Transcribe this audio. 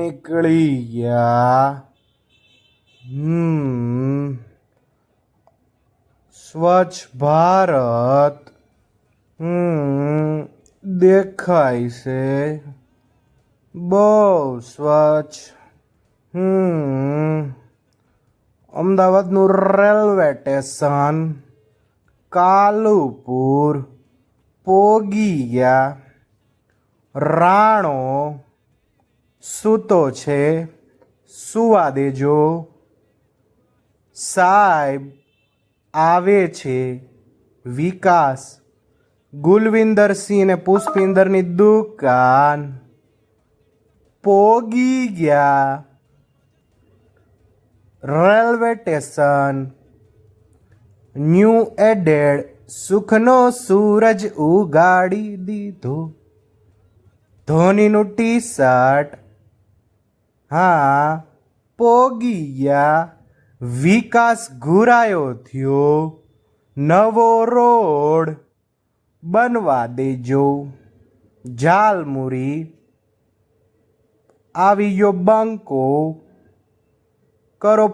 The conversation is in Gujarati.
નીકળી ગયા. સ્વચ્છ ભારત દેખાય છે, બહુ સ્વચ્છ. અમદાવાદનું રેલવે સ્ટેશન કાલુપુર પોગી ગયા. રાણો સૂતો છે, સુવા દેજો. સાહેબ આવે છે, વિકાસ. ગુલવિંદરસિંહ ને પુષ્પિંદરની દુકાન પોગી ગયા. રેલવે સ્ટેશન ન્યૂ એડેડ સુખનો સૂરજ ઉગાડી દીધો. ધોનીનું ટી શર્ટ પોગી ગયા. વિકાસ ઘુરાયો થયો, નવો રોડ બનવા દેજો. ઝાલમુરી આવી ગયો બંકો કરો.